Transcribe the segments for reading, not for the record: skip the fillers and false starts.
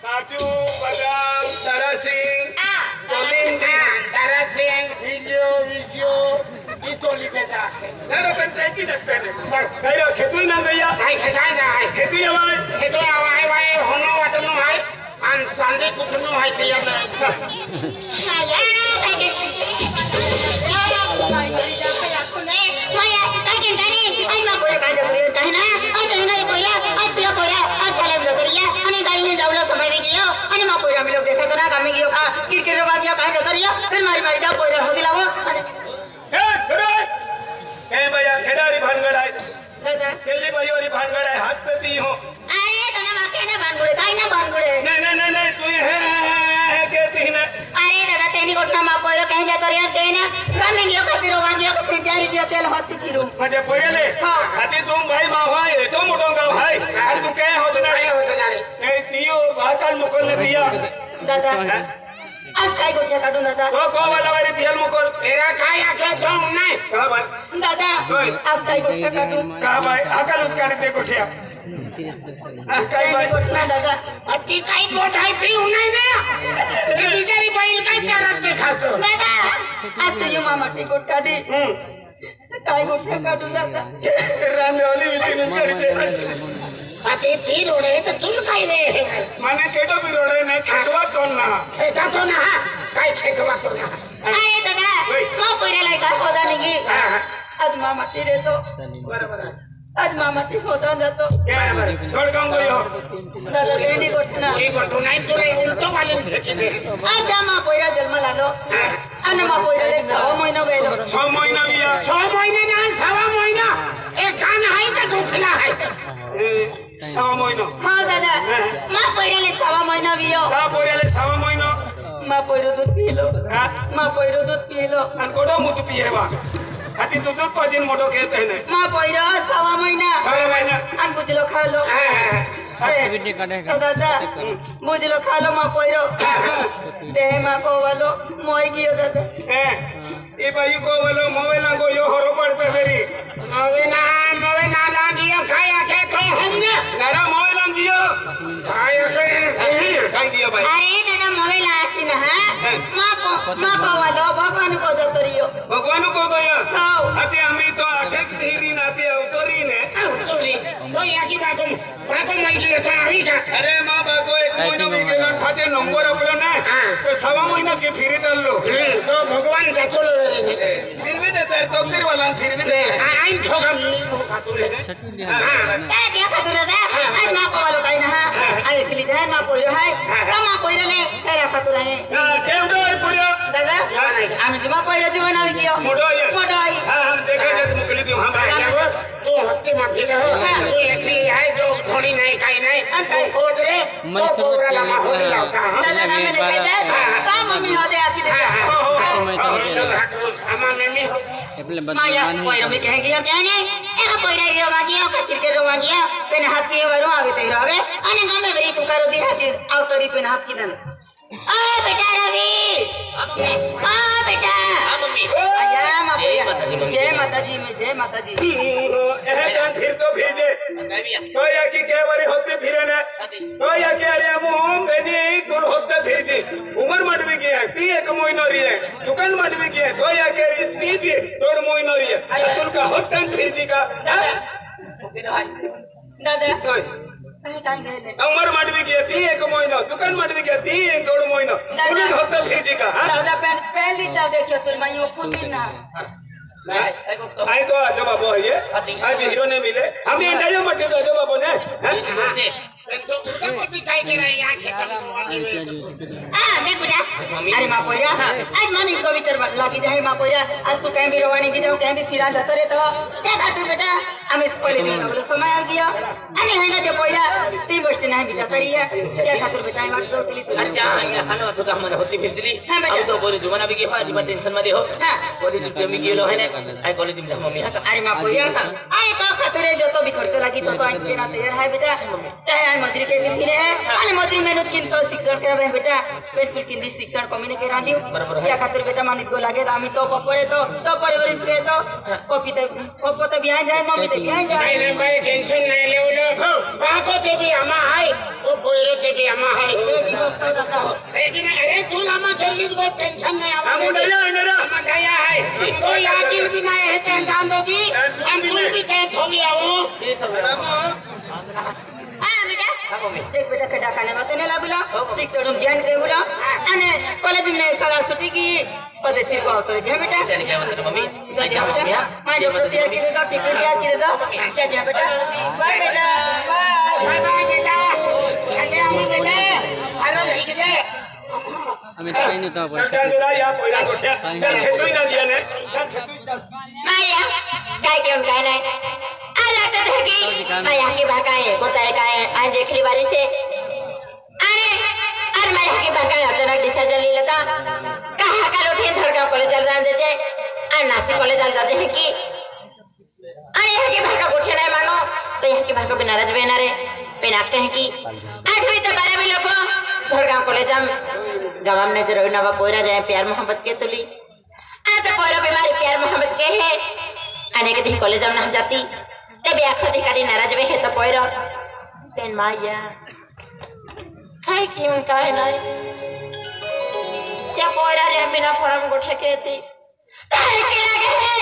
काजू बदाम दरासिंग दरासिंग वीडियो की टोली बेटा नाही पण ते की जगते नाही काय खेतून ना गया काय खेताय ना आहे खेती हवाय खेतो आवाय वाय होनो वाटनो आहे आणि चांदी कुठनो आहे ते याला खेडारी भानगड आहे दिल्ली बाईवारी भानगड आहे हात तर ती हो अरे तना माके ना भानगुडे काय ना भानगुडे नाही तू हे कहती ना अरे दादा तेनी कोटना मा पोरो कहीं जा तरिया देना कामे गियो का पिरो वागियो का पिटारी दियो तेल होती किरू माझे पोरेले आधी तुम भाई मावा ये तो मोठो गाव भाई आणि तू काय होत ना ए तियो भाकाल मुकल ने दिया दादा आज काय गोट्या काढून दादा तो कोवाला वारी तियल मुकल मेरा काय आखे तो नाही का भाई दादा आज काय गोट्या काढून का भाई आकाल उस काढते गोठ्या काय भाई गोटना दादा अति काय गोट आहे ती नाही ना ती बिचारी बैल काय करत ते खातो दादा आज तुझी मामा ती गोट काढी काय गोट्या काढून दादा रांदेवाली वितीन करते अति ती रोडे तर तुम काय रे माने केटो बिरोडे नाही खेटवा तोल ना खेता तो ना काय खेतवा तो ना अरे दादा मा पोराला काय होदा निगी आज मामा ती देतो बरोबर आज मामा ती होदा जातो थोड काम गयो दादा तेनी गोटना हे गोटो नाही तुला उलटो वाले फेकी दे आज मा पोरा जन्म लागलो आणि मा पोराले 6 महिना वेलो 6 महिना बिया 6 महिने ना 6 महिना एक कान आहे का दुखला आहे 6 महिना हा दादा मा पोराले 6 महिना वियो का पोरेले 6 महिना मा पोरो दूध पिलो हा मा पोरो दूध पिलो आणि कोडो मुत पिएवा हाती तू दूध पाजिन मोठो खेत आहे नाही मा पोरो 6 महिना 6 महिना आणि बुझलो खालो दादा बुझलो खालो मा पोरो देह मा को वालो मोय गियो दादा ए बाई को बोलो मोबाइल ना गयो हरो पड़ते बेरी मोवे ना लागियो खाया के तो हमने नारा मोबाइल हम दियो खाया के काय दियो भाई अरे दादा मोबाइल आती ना मा को वालो भगवान को दतरियो भगवान को गयो हां हाती आम्ही तो आठे दिन आते अवतरी ने सॉरी तो या की बात माहिती येतो आम्ही का अरे मां बाको एक महिना मी गेलो खाते नंबर आपलो ना तो 6 महिना के फिरी चाललो तो भगवान जातो फिर भी देता है तकदीर वाला फिर भी देता है आई ठोका खातो रे काय द्या खातो दादा आज मा को वालो काय ना आई फिली जाय मा पोयो हाय का मा पोयले काय खातो रे केवढो आहे पुरो दादा आम्ही मा पोयो जीवन आवी कियो मोठो आहे मोठो आई हां देखायचं मुकली देऊ हां भाई तू हत्ती माफी रहो तू एकली आहे जो थोडी नाही काही नाही आणि खोद रे तो पोराला माहोली लावता दादा ना देखायचं का मम्मी होते आती देखा आमा मम्मी माया पोयो मी कहे गियो त्याने एका पोयरा गियो मागियो खातिर के रो मागियो पेन हाथी वरो आवे तै रवे आणि गमे बरी तू करो दी हाथी आवतरी पेन हाथ की दन आ बेटा रवि आ बेटा मम्मी आया मा पोया जय माता दी ए जान फिर तो भेजे तो या की के बारी होते फिरे ने तो या के अरे हम बेनी तुर होते भेजे उमर मडवी की है ती एक मोइनरी है दुकान मडवी की है तो या के ती भी तोड़ मोइनरी है तुर का होते फिर जी का दादा तो उमर मडवी की है ती एक मोइनो दुकान मडवी की है ती एक तोड़ मोइनो तुर होते फिर जी का दादा पहली तो देखियो तुर मायो कुंडी ना आई तो आजो बाबू है ये आई भी हीरो ने मिले हम इंडिया में मत आजो बाबू ने तो कुछ काय के नाही या खेता देख बेटा अरे मा पोया आज मानी को भीतर लागी जाए मा पोया आज तू कहीं भी रवानी की जाओ कहीं भी फिरा जाता रे तो क्या खातू बेटा हम इस पहले दिन बोलो समय आ गया अरे है ना जो पोया ती गोष्ट नहीं बिता करी है क्या खातू बेटा मत तो प्लीज अच्छा या खाना तो हम होती फिर दिली हां बेटा अब तो बोले जुमाना भी के आज टेंशन में हो हां बोले तो मी गेलो है ना आई कॉलेज में मम्मी हां अरे मा पोया अरे तो खातू रे जो तो भी खर्च लगी तो आई के ना तैयार है बेटा चाहे आई मजरी के दिन फिरे है अरे मजरी मेहनत किन तो शिक्षण करावे बेटा पेट फिर किन शिक्षण कमी के रांदियो या खातिर बेटा मानिक को लागे आम्ही तो पपरे तो परिवरिस रे तो पपते बिहाय जाय मम्मी ते बिहाय जाय नाही टेन्शन नाही लेवलं बाको ते बी आमा आहे ओ पोयरो ते छुट्टी अम्मा है लेकिन अरे तू लामा जल्दी को टेंशन नहीं आवा हम उड़ैया है मेरा हम गया है तो याकिल भी नहीं है टेंशन दे जी हम भी कहे थोड़ी आओ देख बेटा केटा काने बाते ने लाबिला शिक्षण ध्यान के बोला अने कॉलेज में साला छुट्टी की पदेसी को तो जे बेटा चल क्या बता मम्मी जा बेटा मां जो तैयार की दे दो टिकट तैयार की दे दो जा बेटा बाय बेटा बाय बेटा आगे हम बेटा हेलो ठीक है हमें कहीं नहीं तो चल जरा या पहिला गोठिया चल खेतोई ना दिया ने चल खेतोई माया काय के उन काय नाही आला तर धगी माया की भाकाय कोसाय काय आज एकली बारी से अरे अरे माया की भाकाय अचानक डिसिजन ले लेता कहा का लोटे धड़का कॉलेज चल जाते जे और नासिक कॉलेज चल जाते हैं कि अरे यहाँ की भाका गोठे नहीं मानो तो यहाँ की भाका बिना नाराज बेना रे पेनाते हैं कि 8वीं तो 12वीं लोगों धड़का कॉलेज हम गवाम ने जरूर नवा पोरा जाए प्यार मोहब्बत के तुली आज तो पोरा बीमारी प्यार मोहब्बत के है आने के दिन कॉलेज हम ना जाती तब आखो दिखाड़ी नाराज वे है तो पोरा पेन माया काय क्यों काय नहीं क्या पोरा रे बिना फॉर्म गोठे के थी ताहे के लगे है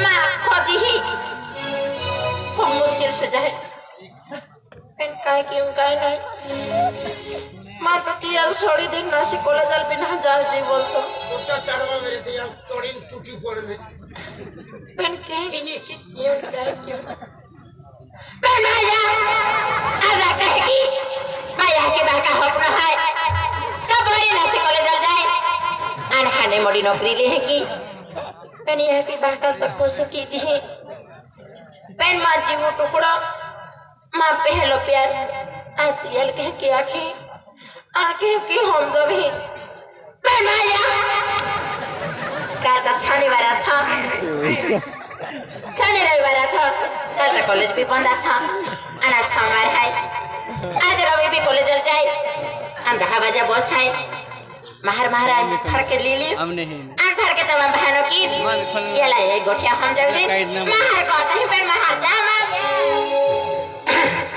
मां खुद ही बहुत मुश्किल से जाए पेन काय क्यों काय नहीं मां तो तियाल छोड़ी दिन नासी कॉलेज अल बिना जा जी बोल तो ऊंचा चढ़वा मेरे दिया थोड़ी टूटी पड़ने पेन के क्यों काय क्यों पेन आया आजा कहेगी माया के बाका हक न है कब बड़ी नासी कॉलेज अल जाए आने खाने मोड़ी नौकरी ले है कि पेन यह की बाका तक हो सकी थी पेन मां जी वो टुकड़ा मां पहलो प्यार आतियल कह के आंखें की हम जब ही पेन आया कल का शनिवार था शनि रविवार था कल का कॉलेज भी बंद था अनाज सोमवार है आज रवि भी कॉलेज चल जाए अंधा बजा बस है महर महाराज फड़ के ले ली हम नहीं आंख फड़ के तब बहनों की ये ला ये गोठिया हम जब दे महर को आता ही पेन महर जा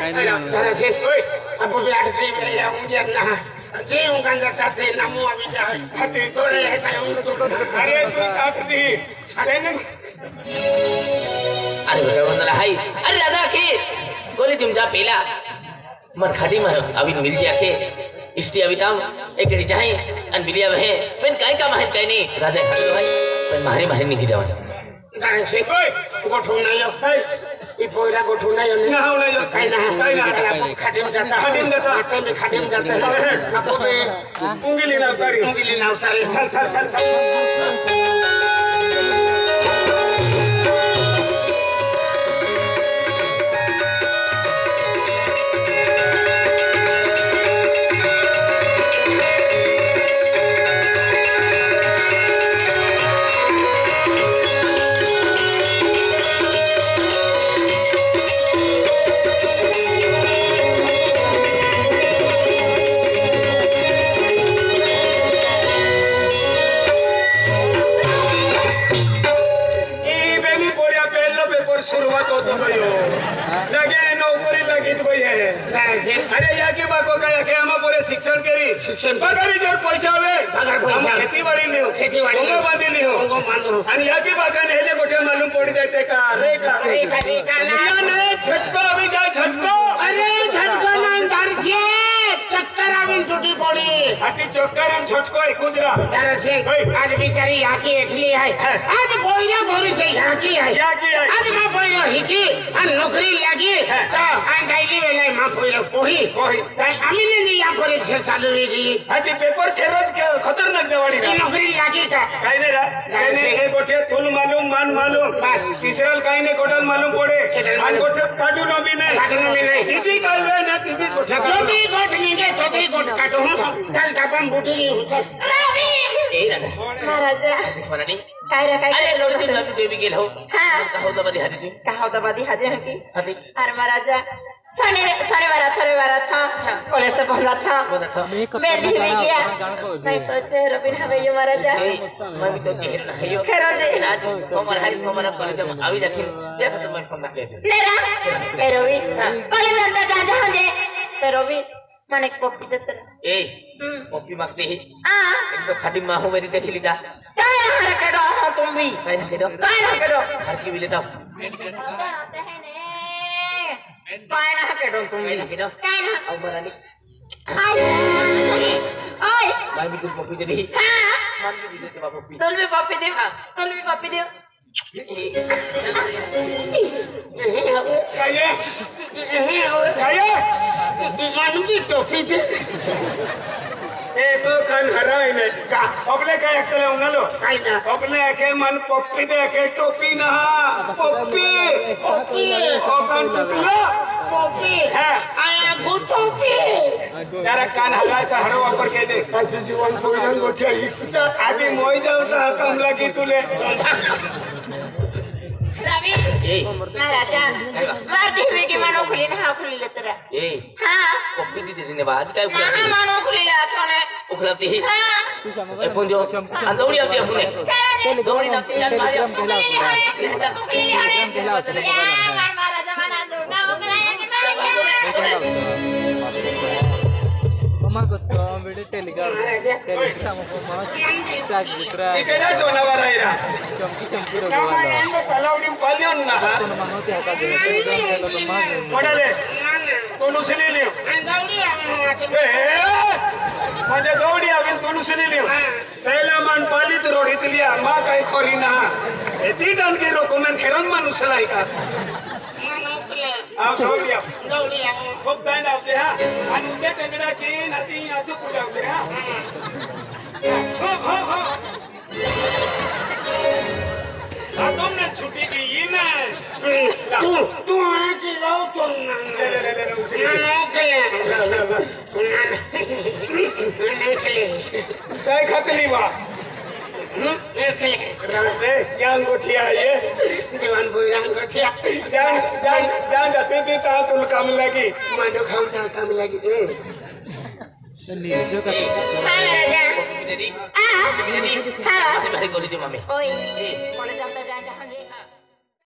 जरा से अब बिलाट दे मेरे उंगे ना जे उंगा जाता थे नमो अभी जाए तोरे है अरे तू काट दी पेन अरे भगवान ला हाय अरे दादा के गोली तुम जा पहला मत खाटी में अभी मिल गया के इष्टि अभी ताऊ एक डी जाए अन बिलिया है पेन काय का महत काय नहीं राजा खाली भाई पेन मारे मारे नहीं जावा जरा से गोठू नहीं हो ये पोरा गोठू नहीं हो ना हो नहीं काय ना खाटी जाता खाटी जाता ना पोरे उंगली ना उतारी चल चल चल चल शुरुआत होतो भयो लगे नौकरी लगी तो भई है अरे या के बाको का के हम पूरे शिक्षण करी पगारी जोर पैसा आवे हम खेती बाड़ी लियो ओंगो बांधी लियो आणि या के बाका नेले गोठे मालूम पड़ जाते का या नहीं झटको अभी जाए झटको अरे झटको नहीं दारछे चक्कर आवी छुट्टी पड़ी हाथी चक्कर हम झटको है गुजरा जरा से आज बेचारी यहाँ की एकली है आज बोइरा बोरी से यहाँ की है आज माँ बोइरा हिकी और नौकरी लगी तो आज डायली वेला माँ बोइरा कोही अमी ने नहीं यहाँ पर एक चालू रही हाथी पेपर खेरत के खतरनाक जवाड़ी नौकरी लगी था काई ने रा काई ने एक गोठे तुल मालूम मान मालूम बस तीसरल काई ने कोटल मालूम पड़े आज गोठे काटू नो भी नहीं दीदी काई ना दीदी गोठे छोटी गोठ नहीं के छोटी गोठ काटो चल टापम बूटी नहीं होता महाराजा mana ni काय रा काय अरे के लोड दिन बेबी गेल हो हां कहो तो बदी हादी कहा होता बादी हाजिर है कि हादी अरे महाराजा शनिवार था कॉलेज तो पहुंचा था बोला था मैं भी गया नहीं तो चेहरा बिन हवे ये महाराजा मैं भी तो देख रहा है यो खेरो जी आज सोमवार कॉलेज में अभी देखिन देखो तो मैं फोन कर ले रहा पेरोवी कॉलेज अंदर जा जा जे पेरोवी माने पप्पी देते ए पप्पी मांगते ही आ एक तो खाटी माँ हो मेरी देखी लीजा काय हर केडो हो तुम भी काय ना केडो हर की भी लेता होते हैं ने काय ना केडो तुम भी केडो काय ना अब मरानी ओय मैं भी कुछ पप्पी दे दी हां मान भी दे दे पप्पी तुम भी पप्पी दे तुम भी पप्पी दे काय काय मानू की टोपी दे ए तो कान हरा है ने अपने काय एकले उनलो काय ना अपने के मन पप्पी दे के टोपी ना पप्पी पप्पी ओ कान टुकलो पप्पी है आया गुड टोपी जरा कान हलाय का हरो वापर के दे आज जीवन को रंग गोठिया इकता आधी मोई जाऊ तर कम लगी तुले रवि ए महाराजा मार देवे के मानो खुली ना खुली ले तेरा ए हां पप्पी दी देने बाद काय ना उखलाती मानो खुली ले आथोने उखलाती ही हां ए पुंजो अंदौड़ी आती अपने दौड़ी नाती जान मारिया महाराजा माना जोगा ओकरा इकडे जोनावर आहे रा तलावडी पालियन ना कोणाले तो नुसली लिव म्हणजे दौडी आवीन तो नुसली लिव त्याला मान पालीत रोडीत लिया मा काय खोरी ना ती डालगी रोकोमेन खेरन माणूस लाई का आप दौडी खूप काय नावते हा आणि उद्या टेंगडा की नाती आजू पुजावते हा हो हो हो तुमने छुट्टी की ये ना तू आके रो तो ना काय खातली वा जान गोठिया ये जीवन बोइरान गोठिया जान जाते थे ता तुम काम लगी मानो खाऊ ता काम लगी से महाराजा दे दी हां दे दी हां भाई गोली दी मम्मी ओए कोने जमता जा जहांगे